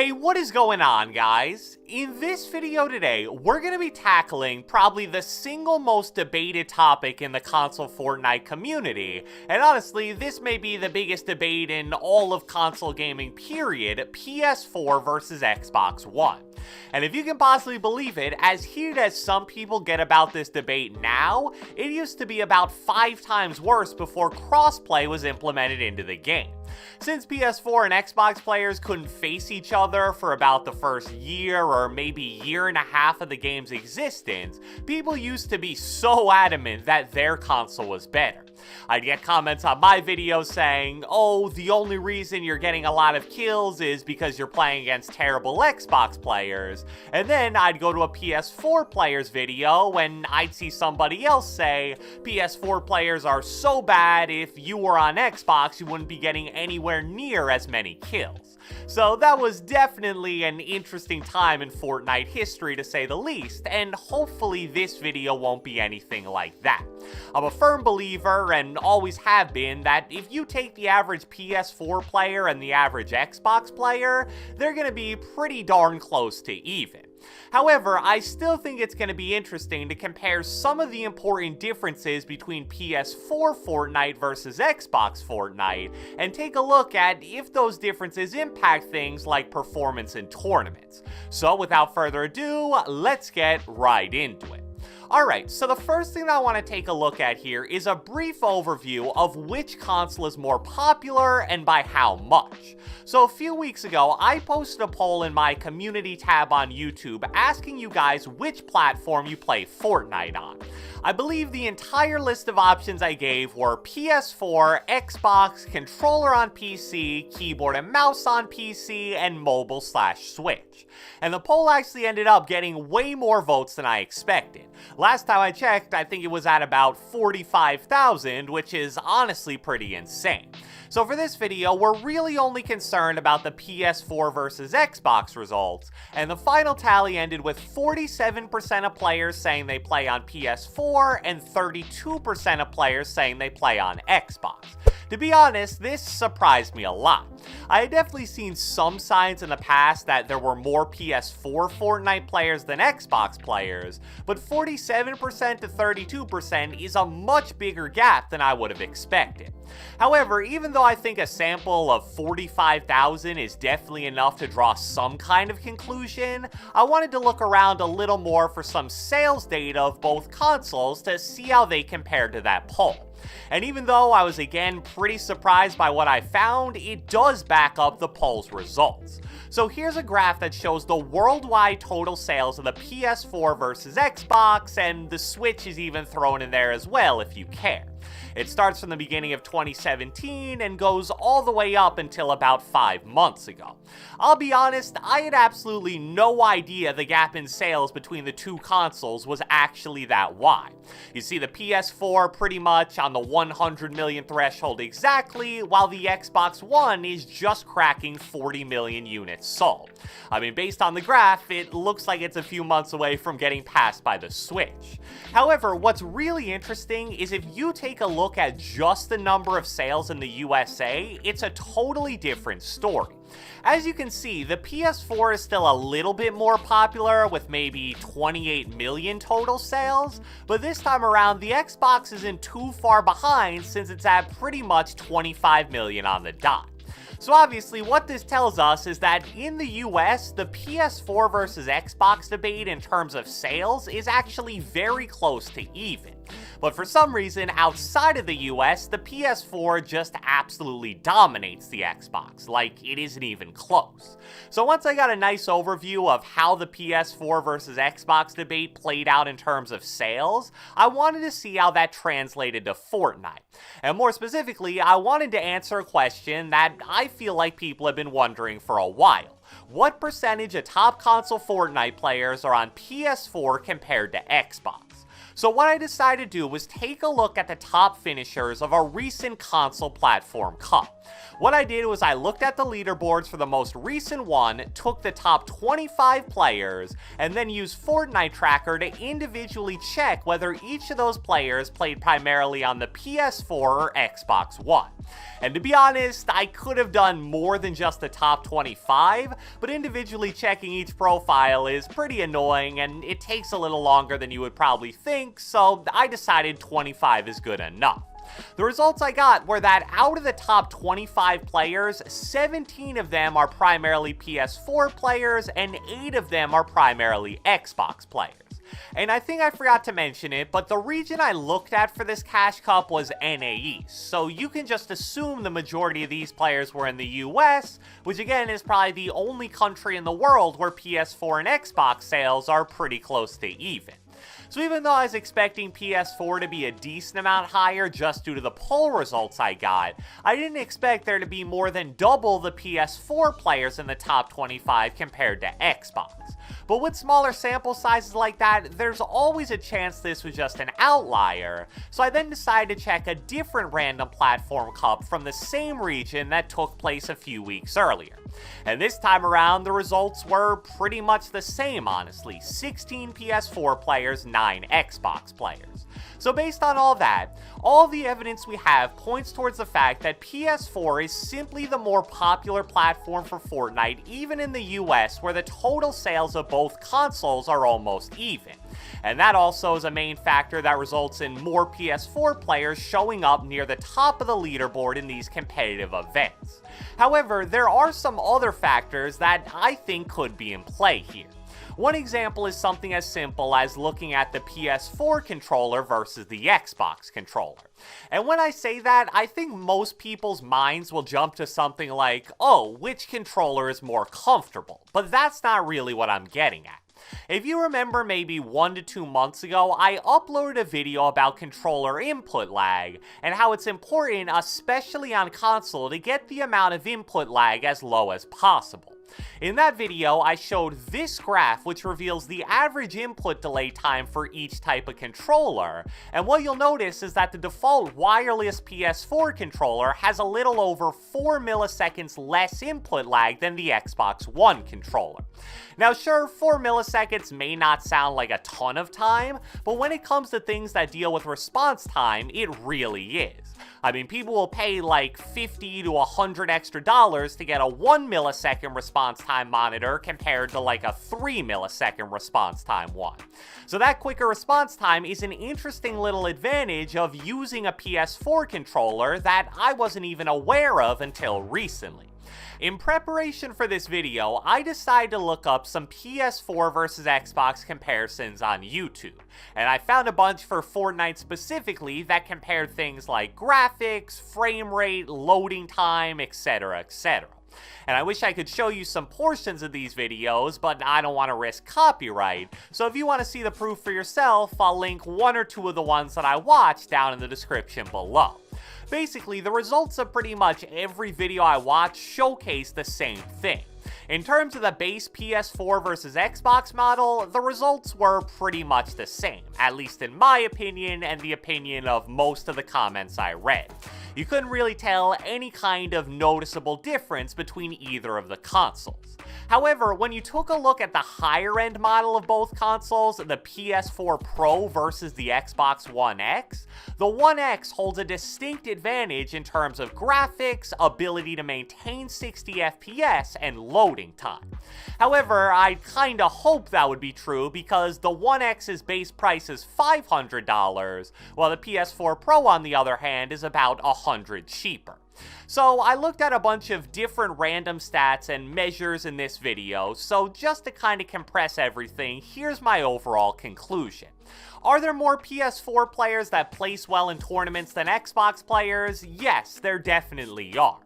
Hey, what is going on, guys? In this video today, we're going to be tackling probably the single most debated topic in the console Fortnite community, and honestly, this may be the biggest debate in all of console gaming period, PS4 versus Xbox One. And if you can possibly believe it, as heated as some people get about this debate now, it used to be about 5 times worse before crossplay was implemented into the game. Since PS4 and Xbox players couldn't face each other for about the first year or maybe year and a half of the game's existence, people used to be so adamant that their console was better. I'd get comments on my videos saying, oh, the only reason you're getting a lot of kills is because you're playing against terrible Xbox players, and then I'd go to a PS4 player's video and I'd see somebody else say, PS4 players are so bad, if you were on Xbox you wouldn't be getting anywhere near as many kills. So that was definitely an interesting time in Fortnite history to say the least, and hopefully this video won't be anything like that. I'm a firm believer, and always have been, that if you take the average PS4 player and the average Xbox player, they're gonna be pretty darn close to even. However, I still think it's going to be interesting to compare some of the important differences between PS4 Fortnite versus Xbox Fortnite, and take a look at if those differences impact things like performance in tournaments. So without further ado, let's get right into it. Alright, so the first thing that I want to take a look at here is a brief overview of which console is more popular and by how much. So a few weeks ago, I posted a poll in my community tab on YouTube asking you guys which platform you play Fortnite on. I believe the entire list of options I gave were PS4, Xbox, controller on PC, keyboard and mouse on PC, and mobile/Switch. And the poll actually ended up getting way more votes than I expected. Last time I checked, I think it was at about 45,000, which is honestly pretty insane. So for this video, we're really only concerned about the PS4 versus Xbox results, and the final tally ended with 47% of players saying they play on PS4 and 32% of players saying they play on Xbox. To be honest, this surprised me a lot. I had definitely seen some signs in the past that there were more PS4 Fortnite players than Xbox players, but 47% to 32% is a much bigger gap than I would have expected. However, even though I think a sample of 45,000 is definitely enough to draw some kind of conclusion, I wanted to look around a little more for some sales data of both consoles to see how they compared to that poll. And even though I was again pretty surprised by what I found, it does back up the poll's results. So here's a graph that shows the worldwide total sales of the PS4 versus Xbox, and the Switch is even thrown in there as well if you care. It starts from the beginning of 2017 and goes all the way up until about 5 months ago. I'll be honest, I had absolutely no idea the gap in sales between the two consoles was actually that wide. You see the PS4 pretty much on the 100 million threshold exactly, while the Xbox One is just cracking 40 million units sold. I mean, based on the graph, it looks like it's a few months away from getting passed by the Switch. However, what's really interesting is if you take a look at just the number of sales in the USA, it's a totally different story. As you can see, the PS4 is still a little bit more popular with maybe 28 million total sales, but this time around the Xbox isn't too far behind since it's at pretty much 25 million on the dot. So obviously what this tells us is that in the US, the PS4 versus Xbox debate in terms of sales is actually very close to even. But for some reason, outside of the US, the PS4 just absolutely dominates the Xbox, like it isn't even close. So once I got a nice overview of how the PS4 versus Xbox debate played out in terms of sales, I wanted to see how that translated to Fortnite. And more specifically, I wanted to answer a question that I feel like people have been wondering for a while. What percentage of top console Fortnite players are on PS4 compared to Xbox? So what I decided to do was take a look at the top finishers of a recent console platform cup. What I did was I looked at the leaderboards for the most recent one, took the top 25 players, and then used Fortnite Tracker to individually check whether each of those players played primarily on the PS4 or Xbox One. And to be honest, I could have done more than just the top 25, but individually checking each profile is pretty annoying and it takes a little longer than you would probably think, so I decided 25 is good enough. The results I got were that out of the top 25 players, 17 of them are primarily PS4 players and 8 of them are primarily Xbox players. And I think I forgot to mention it, but the region I looked at for this Cash Cup was NA East, so you can just assume the majority of these players were in the US, which again is probably the only country in the world where PS4 and Xbox sales are pretty close to even. So even though I was expecting PS4 to be a decent amount higher just due to the poll results I got, I didn't expect there to be more than double the PS4 players in the top 25 compared to Xbox. But with smaller sample sizes like that, there's always a chance this was just an outlier, so I then decided to check a different random platform cup from the same region that took place a few weeks earlier. And this time around, the results were pretty much the same, honestly. 16 PS4 players, 9 Xbox players. So based on all that, all the evidence we have points towards the fact that PS4 is simply the more popular platform for Fortnite, even in the US, where the total sales of both consoles are almost even. And that also is a main factor that results in more PS4 players showing up near the top of the leaderboard in these competitive events. However, there are some other factors that I think could be in play here. One example is something as simple as looking at the PS4 controller versus the Xbox controller. And when I say that, I think most people's minds will jump to something like, oh, which controller is more comfortable? But that's not really what I'm getting at. If you remember maybe 1 to 2 months ago, I uploaded a video about controller input lag, and how it's important, especially on console, to get the amount of input lag as low as possible. In that video, I showed this graph which reveals the average input delay time for each type of controller, and what you'll notice is that the default wireless PS4 controller has a little over 4 milliseconds less input lag than the Xbox One controller. Now sure, 4 milliseconds may not sound like a ton of time, but when it comes to things that deal with response time, it really is. I mean, people will pay like $50 to $100 extra to get a 1 millisecond response time monitor compared to like a 3 millisecond response time one. So that quicker response time is an interesting little advantage of using a PS4 controller that I wasn't even aware of until recently. In preparation for this video, I decided to look up some PS4 versus Xbox comparisons on YouTube, and I found a bunch for Fortnite specifically that compared things like graphics, frame rate, loading time, etc, etc. And I wish I could show you some portions of these videos, but I don't want to risk copyright, so if you want to see the proof for yourself, I'll link 1 or 2 of the ones that I watched down in the description below. Basically, the results of pretty much every video I watch showcase the same thing. In terms of the base PS4 versus Xbox model, the results were pretty much the same, at least in my opinion and the opinion of most of the comments I read. You couldn't really tell any kind of noticeable difference between either of the consoles. However, when you took a look at the higher end model of both consoles, the PS4 Pro versus the Xbox One X, the One X holds a distinct advantage in terms of graphics, ability to maintain 60 FPS, and loading time. However, I kinda hope that would be true because the One X's base price is $500, while the PS4 Pro on the other hand is about $100 cheaper. So I looked at a bunch of different random stats and measures in this video, so just to kind of compress everything, here's my overall conclusion. Are there more PS4 players that place well in tournaments than Xbox players? Yes, there definitely are.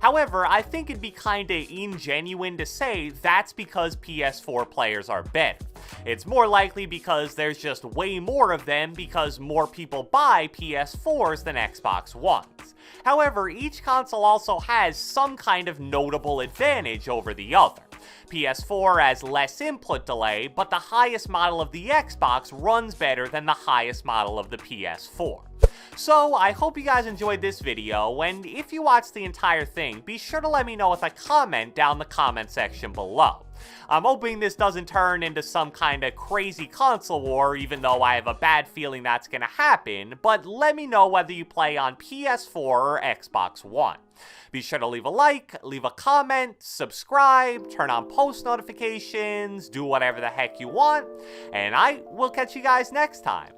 However, I think it'd be kinda ingenuine to say that's because PS4 players are better. It's more likely because there's just way more of them because more people buy PS4s than Xbox Ones. However, each console also has some kind of notable advantage over the other. PS4 has less input delay, but the highest model of the Xbox runs better than the highest model of the PS4. So, I hope you guys enjoyed this video, and if you watched the entire thing, be sure to let me know with a comment down the comment section below. I'm hoping this doesn't turn into some kind of crazy console war, even though I have a bad feeling that's gonna happen, but let me know whether you play on PS4 or Xbox One. Be sure to leave a like, leave a comment, subscribe, turn on post notifications, do whatever the heck you want, and I will catch you guys next time.